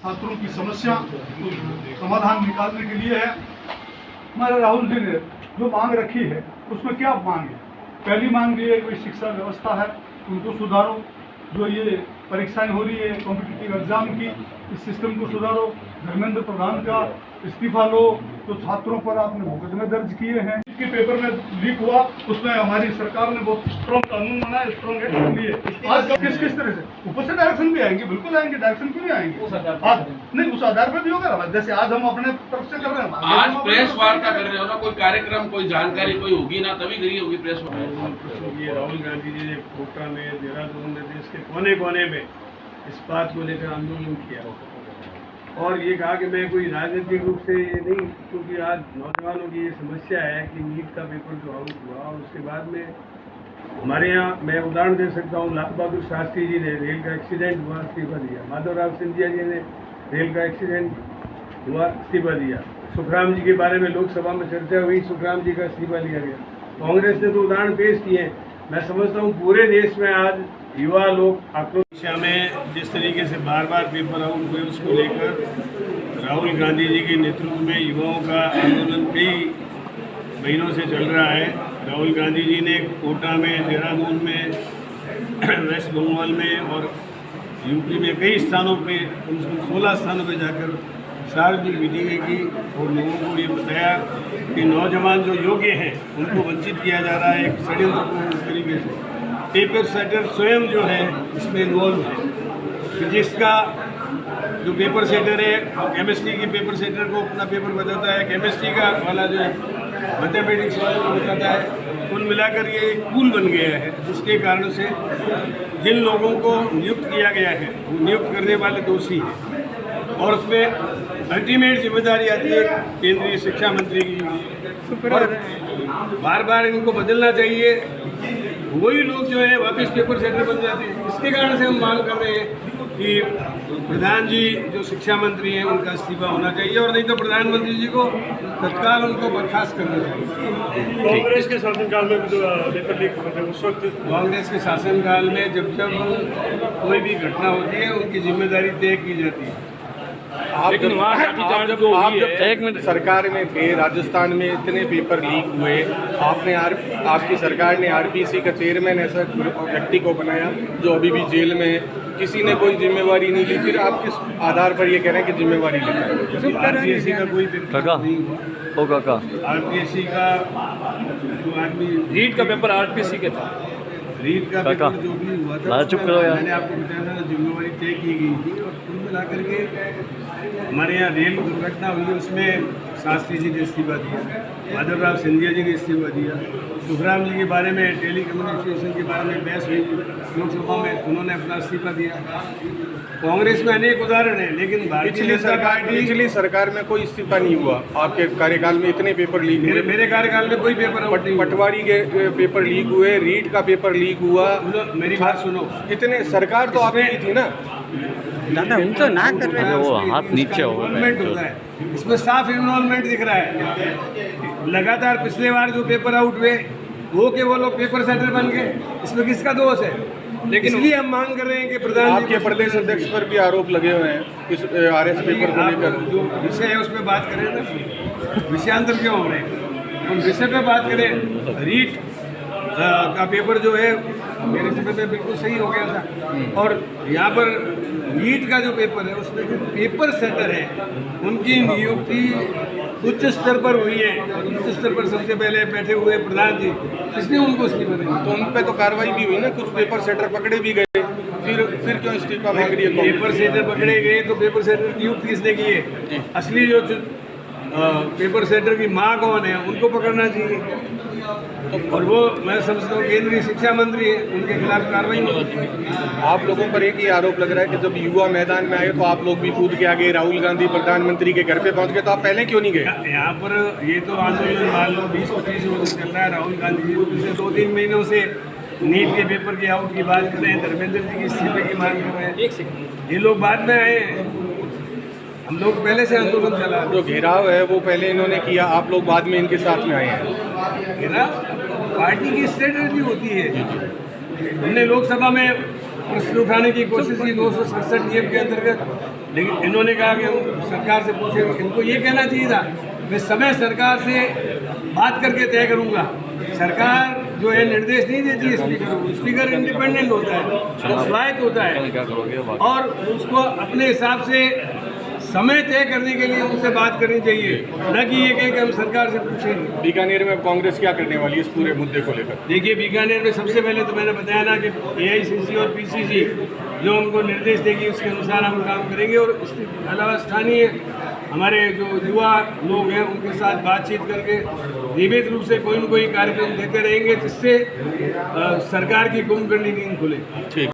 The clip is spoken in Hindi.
छात्रों की समस्या समाधान निकालने के लिए है। हमारे राहुल जी ने जो मांग रखी है उसमें क्या मांग है? पहली मांग ये है कोई शिक्षा व्यवस्था है उनको सुधारो, जो ये परीक्षाएं हो रही है कॉम्पिटिटिव एग्जाम की, इस सिस्टम को सुधारो। धर्मेंद्र प्रधान का इस्तीफा लो, जो छात्रों पर आपने मुकदमे दर्ज किए हैं कि पेपर में लीक हुआ, उसमें हमारी सरकार ने बहुत स्ट्रॉन्ग कानून बनाया, स्ट्रॉन्ग एक्शन लिए। आज किस तरह से ऊपर से डायरेक्शन भी आएंगे, बिल्कुल आएंगे, डायरेक्शन क्यों नहीं आएंगे? आज नहीं, उस आधार पर भी होगा जैसे आज हम अपने तरफ से कर रहे हैं। आज प्रेस वार्ता कर रहे हो ना, कोई कार्यक्रम कोई जानकारी कोई होगी ना, तभी करी होगी प्रेस वार्ता। ये राहुल गांधी जी ने कोटा में, देहरादून में, देश के कोने कोने में इस बात को लेकर आंदोलन किया और ये कहा कि मैं कोई राजनीतिक रूप से ये नहीं, क्योंकि आज नौजवानों की ये समस्या है कि नीट का पेपर जो आउट हुआ और उसके बाद में हमारे यहाँ मैं उदाहरण दे सकता हूँ, लाल बहादुर शास्त्री जी ने रेल का एक्सीडेंट हुआ इस्तीफा दिया, माधवराव सिंधिया जी ने रेल का एक्सीडेंट हुआ इस्तीफा दिया, सुखराम जी के बारे में लोकसभा में चर्चा हुई, सुखराम जी का इस्तीफा लिया गया। कांग्रेस ने तो उदाहरण पेश किए। मैं समझता हूँ पूरे देश में आज युवा लोग आक्रोश में जिस तरीके से बार बार पेपर आउट हुए उसको लेकर राहुल गांधी जी के नेतृत्व में युवाओं का आंदोलन कई महीनों से चल रहा है। राहुल गांधी जी ने कोटा में, देहरादून में, वेस्ट बंगाल में और यूपी में कई स्थानों पे, कम से कम 16 स्थानों पे जाकर सार्वजनिक मीटिंगें की और लोगों को ये बताया कि नौजवान जो योग्य हैं उनको वंचित किया जा रहा है एक षड्यंत्रपूर्ण तरीके से। पेपर सेटर स्वयं जो है इसमें इन्वॉल्व है, फिजिक्स का जो पेपर सेटर है केमिस्ट्री की पेपर सेटर को अपना पेपर बताता है, केमिस्ट्री का वाला जो मैथमेटिक्स वाले को बताता है। कुल मिलाकर ये एक पूल बन गया है, जिसके कारण से जिन लोगों को नियुक्त किया गया है वो नियुक्त करने वाले दोषी हैं और उसमें अल्टीमेट जिम्मेदारी आती है केंद्रीय शिक्षा मंत्री की और बार बार इनको बदलना चाहिए। वही लोग जो है वापस पेपर सेटर बन जाते हैं। इसके कारण से हम मांग कर रहे हैं कि प्रधान जी जो शिक्षा मंत्री हैं उनका इस्तीफा होना चाहिए और नहीं तो प्रधानमंत्री जी को तत्काल उनको बर्खास्त करना चाहिए। कांग्रेस के शासनकाल में जो पेपर लीक हुए थे उस वक्त कांग्रेस के शासनकाल में जब कोई भी घटना होती है उनकी जिम्मेदारी तय की जाती है। आप जब एक मिनट सरकार में थे, राजस्थान में इतने पेपर लीक हुए, आपने आपकी सरकार ने आरपीसी का चेयरमैन ऐसा व्यक्ति को बनाया जो अभी भी जेल में है, किसी ने कोई जिम्मेवारी नहीं ली, फिर आप किस आधार पर ये कह रहे हैं कि जिम्मेवारी लें? आरपीएससी का कोई पेपर नहीं हुआ। आरपीएससी का जो आदमी रीट का पेपर आरपीसी के था, रीट का पेपर जो भी हुआ था मैंने आपको बताया था जिम्मेवारी तय की गई थी और कुल मिला करके हमारे यहाँ रेल दुर्घटना हुई उसमें शास्त्री जी ने इस्तीफा दिया, माधवराव सिंधिया जी ने इस्तीफा दिया, सुखराम जी के बारे में टेली कम्युनिकेशन के बारे में बहस हुई लोकसभा में, उन्होंने अपना इस्तीफा दिया। कांग्रेस में अनेक उदाहरण है, लेकिन पिछली सरकार में कोई इस्तीफा नहीं हुआ। आपके कार्यकाल में इतने पेपर लीक हुए? मेरे कार्यकाल में कोई पेपर पटवारी के पेपर लीक हुए, रीट का पेपर लीक हुआ। मेरी बात सुनो, इतने सरकार तो आपने की थी ना दादा, उनको ना कर रहे हैं, वो हाथ नीचे हो इन्वॉल्वमेंट होता है, इसमें साफ इन्वॉल्वमेंट दिख रहा है। लगातार पिछले बार जो पेपर आउट हुए वो के वो लोग पेपर सेटर बन गए, इसमें किसका दोष है? लेकिन इसलिए हम मांग कर रहे हैं कि प्रधान आपके प्रदेश अध्यक्ष पर भी आरोप लगे हुए हैं इस आरएस पेपर को लेकर। जो विषय है उस पर बात करें ना, विषयांतर क्यों हो रहे हैं, हम विषय पे बात करें। रीट का पेपर जो है मेरे समय पे बिल्कुल सही हो गया था और यहाँ पर नीट का जो पेपर है उसमें जो पेपर सेटर है उनकी नियुक्ति उच्च स्तर पर हुई है और उच्च स्तर पर सबसे पहले बैठे हुए प्रधान जी, इसलिए उनको इस्तीफा देंगे। तो उन पे तो कार्रवाई भी हुई ना, कुछ पेपर सेटर पकड़े भी गए, फिर क्यों इस्तीफा मांग रही है? पेपर सेटर पकड़े गए तो पेपर सेटर की नियुक्ति किसने की है? असली जो पेपर सेटर की माँ कौन है उनको पकड़ना चाहिए और वो मैं समझता हूँ केंद्रीय शिक्षा मंत्री है, उनके खिलाफ कार्रवाई होनी चाहिए। आप लोगों पर एक ही आरोप लग रहा है कि जब युवा मैदान में आए तो आप लोग भी कूद के आगे, राहुल गांधी प्रधानमंत्री के घर पे पहुंच गए, तो आप पहले क्यों नहीं गए? यहाँ पर ये तो आंदोलन मान लो 20-25 रोज चल रहा है। राहुल गांधी जी पिछले 2-3 महीनों से नीट के पेपर के आउट की बात कर रहे हैं, धर्मेंद्र जी की इस्तीफे की मांग कर रहे हैं। ये लोग बाद में आए, हम लोग पहले से आंदोलन चला। जो घेराव है वो पहले इन्होंने किया, आप लोग बाद में इनके साथ में आए हैं। घेराव पार्टी की स्ट्रेटजी होती है। हमने लोकसभा में प्रश्न उठाने की कोशिश की 267 नियम के अंतर्गत, लेकिन इन्होंने कहा कि हम सरकार से पूछेंगे। इनको ये कहना चाहिए था मैं समय सरकार से बात करके तय करूँगा। सरकार जो है निर्देश नहीं देती है स्पीकर को। स्पीकर इंडिपेंडेंट होता है, स्वायत्त होता है और उसको अपने हिसाब से समय तय करने के लिए उनसे बात करनी चाहिए, न कि ये कहे कि हम सरकार से पूछेंगे। बीकानेर में अब कांग्रेस क्या करने वाली है इस पूरे मुद्दे को लेकर? देखिए, बीकानेर में सबसे पहले तो मैंने बताया ना कि AICC और PCC जो हमको निर्देश देगी उसके अनुसार हम काम करेंगे। और इसके अलावा स्थानीय हमारे जो युवा लोग हैं उनके साथ बातचीत करके नियमित रूप से कोई न कोई कार्यक्रम देते रहेंगे जिससे सरकार की कुंभकर्णी नींद खुले। ठीक।